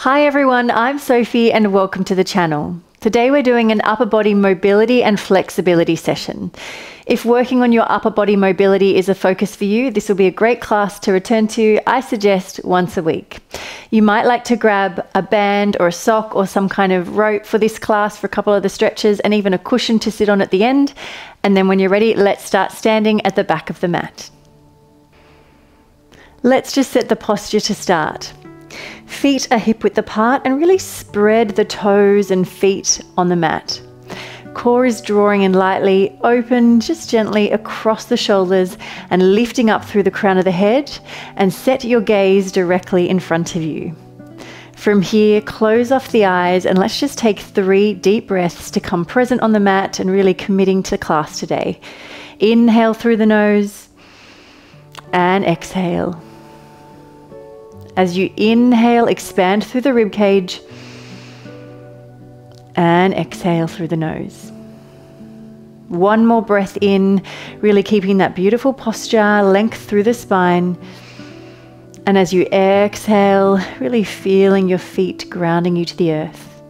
Hi everyone, I'm Sophie and welcome to the channel. Today we're doing an upper body mobility and flexibility session. If working on your upper body mobility is a focus for you, this will be a great class to return to, I suggest, once a week. You might like to grab a band or a sock or some kind of rope for this class for a couple of the stretches and even a cushion to sit on at the end. And then when you're ready, let's start standing at the back of the mat. Let's just set the posture to start. Feet are hip width apart and really spread the toes and feet on the mat. Core is drawing in lightly, open just gently across the shoulders and lifting up through the crown of the head, and set your gaze directly in front of you. From here, close off the eyes and let's just take 3 deep breaths to come present on the mat and really committing to class today. Inhale through the nose and exhale. As you inhale, expand through the rib cage and exhale through the nose. One more breath in, really keeping that beautiful posture, length through the spine. And as you exhale, really feeling your feet grounding you to the earth.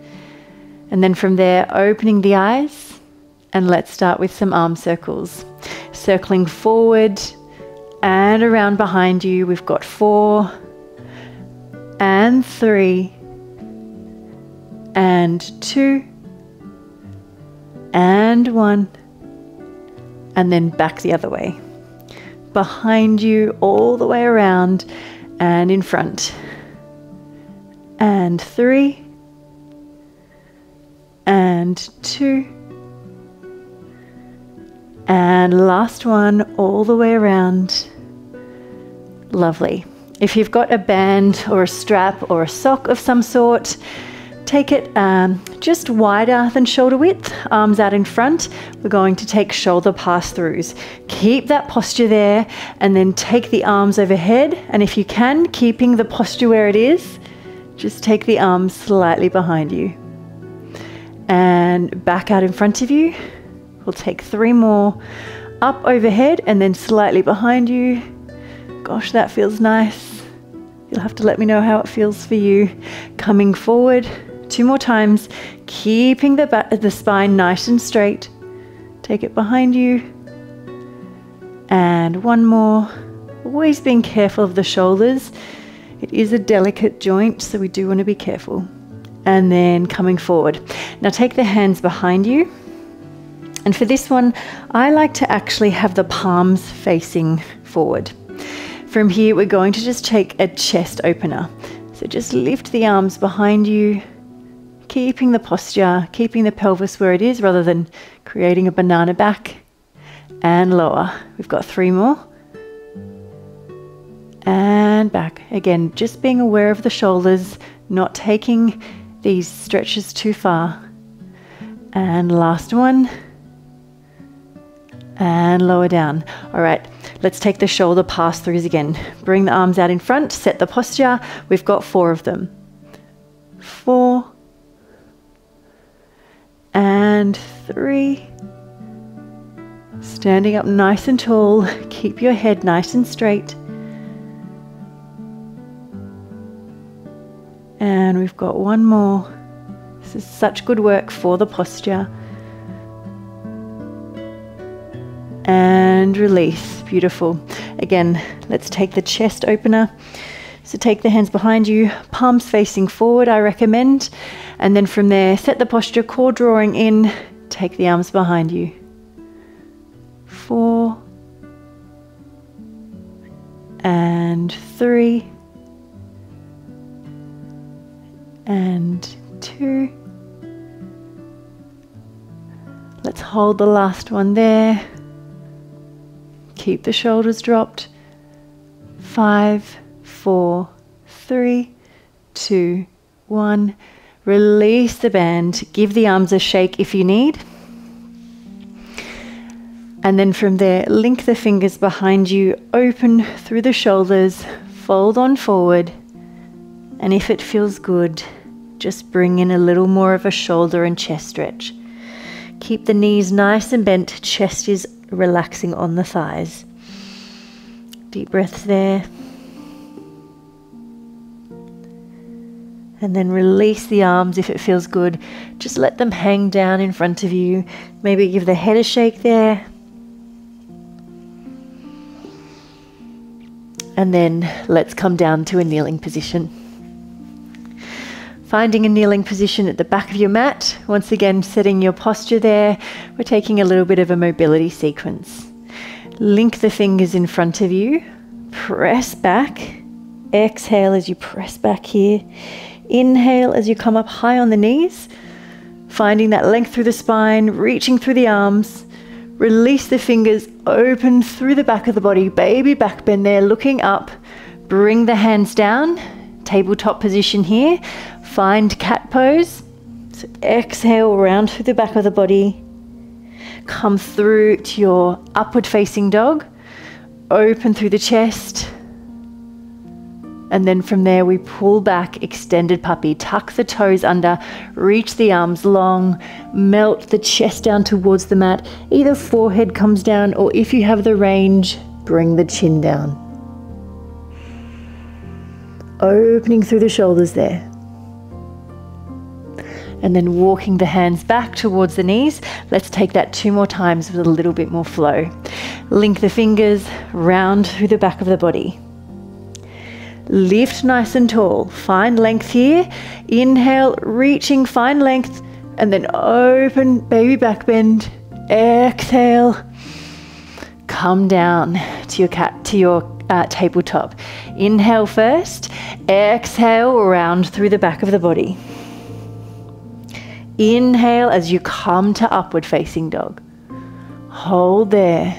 And then from there, opening the eyes, and let's start with some arm circles. Circling forward and around behind you, we've got 4, and 3, and 2, and 1, and then back the other way. Behind you, all the way around, and in front. And 3, and 2, and last one, all the way around. Lovely. If you've got a band or a strap or a sock of some sort, take it just wider than shoulder width, arms out in front. We're going to take shoulder pass-throughs. Keep that posture there and then take the arms overhead. And if you can, keeping the posture where it is, just take the arms slightly behind you. And back out in front of you. We'll take 3 more. Up overhead and then slightly behind you. Gosh, that feels nice. You'll have to let me know how it feels for you. Coming forward 2 more times, keeping the spine nice and straight. Take it behind you. And 1 more. Always being careful of the shoulders. It is a delicate joint, so we do want to be careful. And then coming forward. Now take the hands behind you. And for this one, I like to actually have the palms facing forward. From here, we're going to just take a chest opener. So just lift the arms behind you, keeping the posture, keeping the pelvis where it is rather than creating a banana back, and lower. We've got 3 more. And back. Again, just being aware of the shoulders, not taking these stretches too far. And last one. And lower down. All right, let's take the shoulder pass-throughs again. Bring the arms out in front, set the posture. We've got 4 of them. 4, and 3. Standing up nice and tall. Keep your head nice and straight. And we've got 1 more. This is such good work for the posture. And release. Beautiful. Again, let's take the chest opener. So take the hands behind you, palms facing forward, I recommend. And then from there, set the posture, core drawing in, take the arms behind you. 4, and 3, and 2. Let's hold the last one there. Keep the shoulders dropped. 5, 4, 3, 2, 1. Release the band. Give the arms a shake if you need. And then from there, link the fingers behind you, open through the shoulders, fold on forward. And if it feels good, just bring in a little more of a shoulder and chest stretch. Keep the knees nice and bent, chest is relaxing on the thighs. Deep breaths there. And then release the arms if it feels good. Just let them hang down in front of you. Maybe give the head a shake there. And then let's come down to a kneeling position. Finding a kneeling position at the back of your mat. Once again, setting your posture there. We're taking a little bit of a mobility sequence. Link the fingers in front of you. Press back. Exhale as you press back here. Inhale as you come up high on the knees. Finding that length through the spine, reaching through the arms. Release the fingers, open through the back of the body. Baby back bend there, looking up. Bring the hands down. Tabletop position here. Find cat pose. So exhale, round through the back of the body. Come through to your upward facing dog. Open through the chest. And then from there we pull back, extended puppy. Tuck the toes under, reach the arms long, melt the chest down towards the mat. Either forehead comes down, or if you have the range, bring the chin down. Opening through the shoulders there. And then walking the hands back towards the knees. Let's take that 2 more times with a little bit more flow. Link the fingers, round through the back of the body. Lift nice and tall. Find length here. Inhale, reaching, find length, and then open, baby back bend. Exhale. Come down to your tabletop. Inhale first. Exhale, round through the back of the body. Inhale as you come to upward facing dog. Hold there.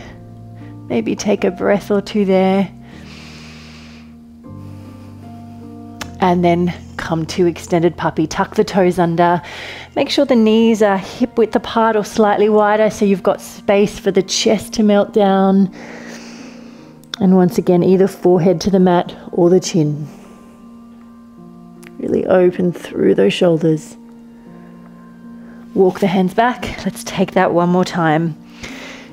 Maybe take a breath or two there. And then come to extended puppy. Tuck the toes under. Make sure the knees are hip width apart or slightly wider so you've got space for the chest to melt down. And once again, either forehead to the mat or the chin. Really open through those shoulders. Walk the hands back. Let's take that 1 more time.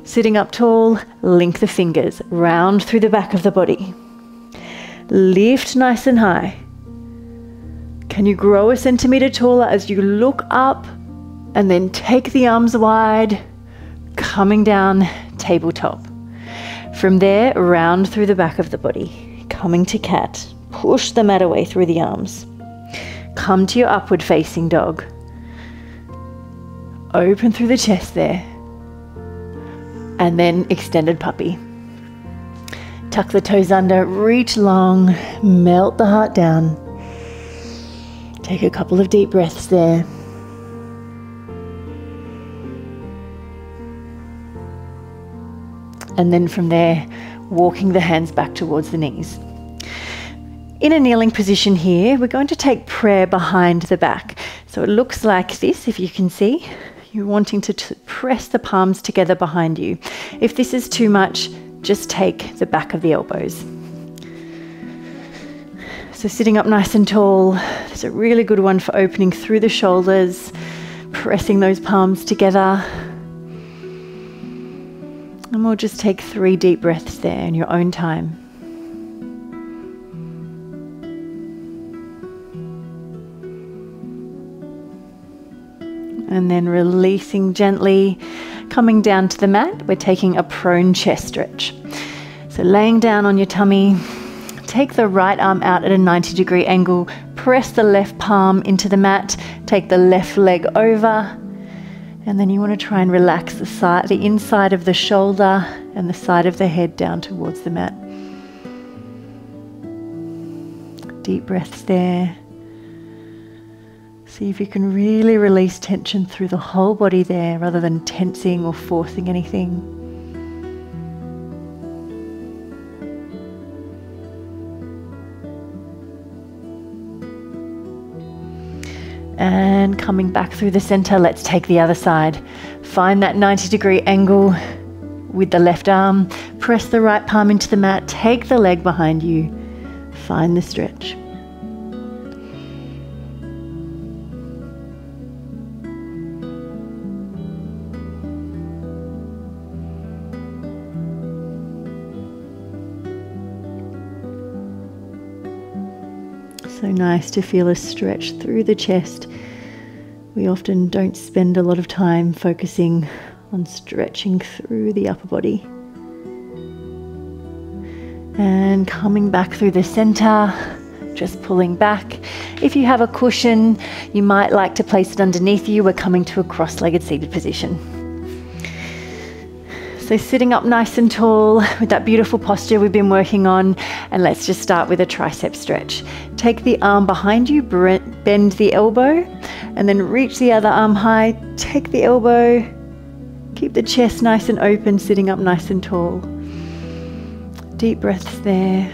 Sitting up tall, link the fingers. Round through the back of the body. Lift nice and high. Can you grow a centimeter taller as you look up and then take the arms wide, coming down tabletop. From there, round through the back of the body, coming to cat. Push the mat away through the arms. Come to your upward facing dog. Open through the chest there. And then extended puppy. Tuck the toes under, reach long, melt the heart down. Take a couple of deep breaths there. And then from there, walking the hands back towards the knees. In a kneeling position here, we're going to take prayer behind the back. So it looks like this, if you can see. You're wanting to press the palms together behind you. If this is too much, just take the back of the elbows. So sitting up nice and tall, it's a really good one for opening through the shoulders, pressing those palms together. And we'll just take 3 deep breaths there in your own time. And then releasing gently, coming down to the mat, we're taking a prone chest stretch. So laying down on your tummy, take the right arm out at a 90-degree angle, press the left palm into the mat, take the left leg over, and then you want to try and relax the inside of the shoulder and the side of the head down towards the mat. Deep breaths there. See if you can really release tension through the whole body there rather than tensing or forcing anything. And coming back through the center, let's take the other side. Find that 90-degree angle with the left arm. Press the right palm into the mat. Take the leg behind you. Find the stretch. So nice to feel a stretch through the chest. We often don't spend a lot of time focusing on stretching through the upper body. And coming back through the center, just pulling back. If you have a cushion, you might like to place it underneath you. We're coming to a cross-legged seated position. So sitting up nice and tall with that beautiful posture we've been working on, and let's just start with a tricep stretch. Take the arm behind you, bend the elbow, and then reach the other arm high, take the elbow, keep the chest nice and open, sitting up nice and tall. Deep breaths there.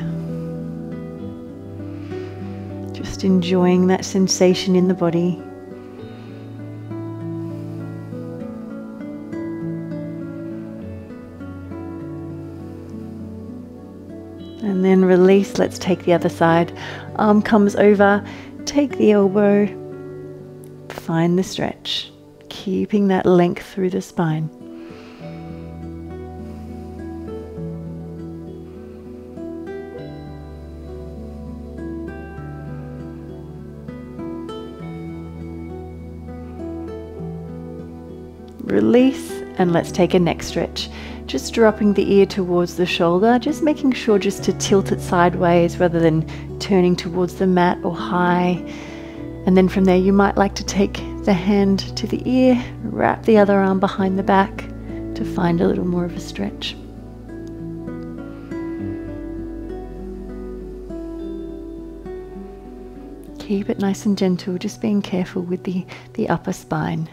Just enjoying that sensation in the body. And then release. Let's take the other side. Arm comes over, take the elbow, find the stretch, keeping that length through the spine. Release, and let's take a neck stretch. Just dropping the ear towards the shoulder, just making sure just to tilt it sideways rather than turning towards the mat or high. And then from there you might like to take the hand to the ear, wrap the other arm behind the back to find a little more of a stretch. Keep it nice and gentle, just being careful with the upper spine.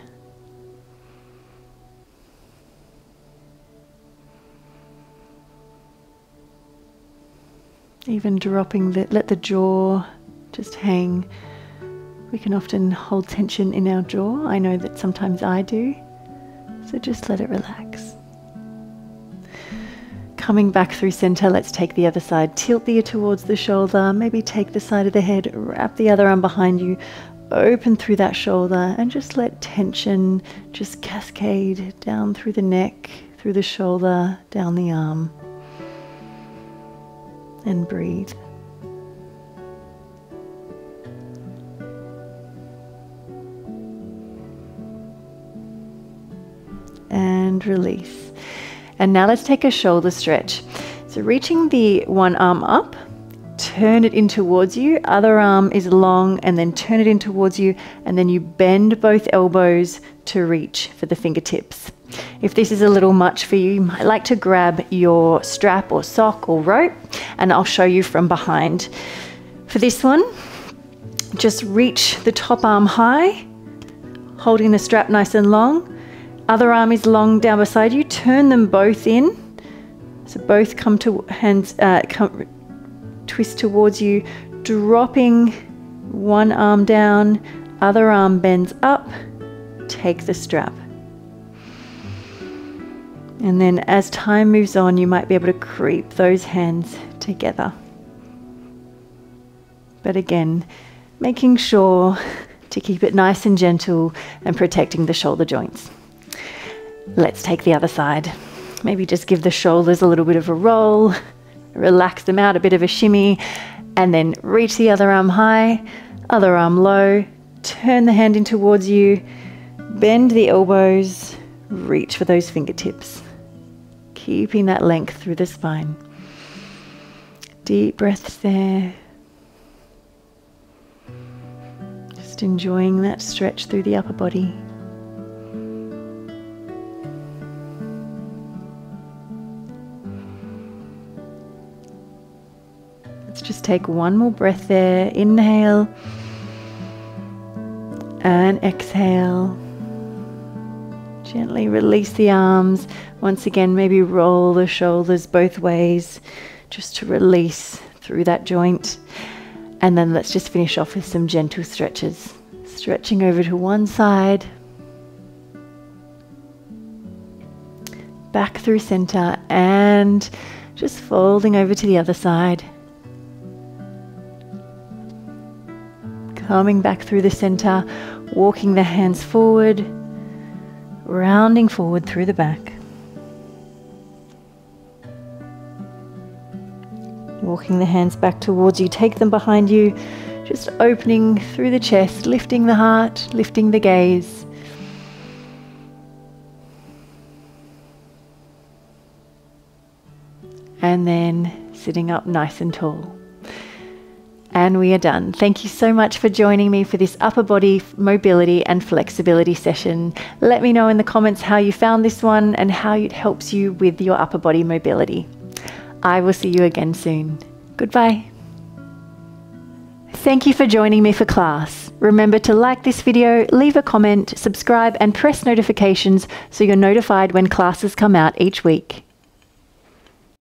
Even dropping, let the jaw just hang. We can often hold tension in our jaw. I know that sometimes I do. So just let it relax. Coming back through center, let's take the other side. Tilt the ear towards the shoulder. Maybe take the side of the head, wrap the other arm behind you. Open through that shoulder and just let tension just cascade down through the neck, through the shoulder, down the arm. And breathe. And release. And now let's take a shoulder stretch. So reaching the one arm up, turn it in towards you, other arm is long, and then turn it in towards you, and then you bend both elbows to reach for the fingertips. If this is a little much for you, you might like to grab your strap or sock or rope, and I'll show you from behind. For this one, just reach the top arm high, holding the strap nice and long. Other arm is long down beside you. Turn them both in. So both come to hands, twist towards you, dropping one arm down, other arm bends up, take the strap. And then as time moves on, you might be able to creep those hands together. But again, making sure to keep it nice and gentle and protecting the shoulder joints. Let's take the other side. Maybe just give the shoulders a little bit of a roll, relax them out, a bit of a shimmy, and then reach the other arm high, other arm low, turn the hand in towards you, bend the elbows, reach for those fingertips. Keeping that length through the spine. Deep breaths there. Just enjoying that stretch through the upper body. Let's just take one more breath there. Inhale and exhale. Gently release the arms. Once again, maybe roll the shoulders both ways just to release through that joint. And then let's just finish off with some gentle stretches. Stretching over to one side, back through center, and just folding over to the other side. Coming back through the center, walking the hands forward, rounding forward through the back. Walking the hands back towards you, take them behind you, Just opening through the chest, lifting the heart, lifting the gaze. And then sitting up nice and tall. And we are done. Thank you so much for joining me for this upper body mobility and flexibility session. Let me know in the comments how you found this one and how it helps you with your upper body mobility. I will see you again soon. Goodbye. Thank you for joining me for class. Remember to like this video, leave a comment, subscribe and press notifications so you're notified when classes come out each week.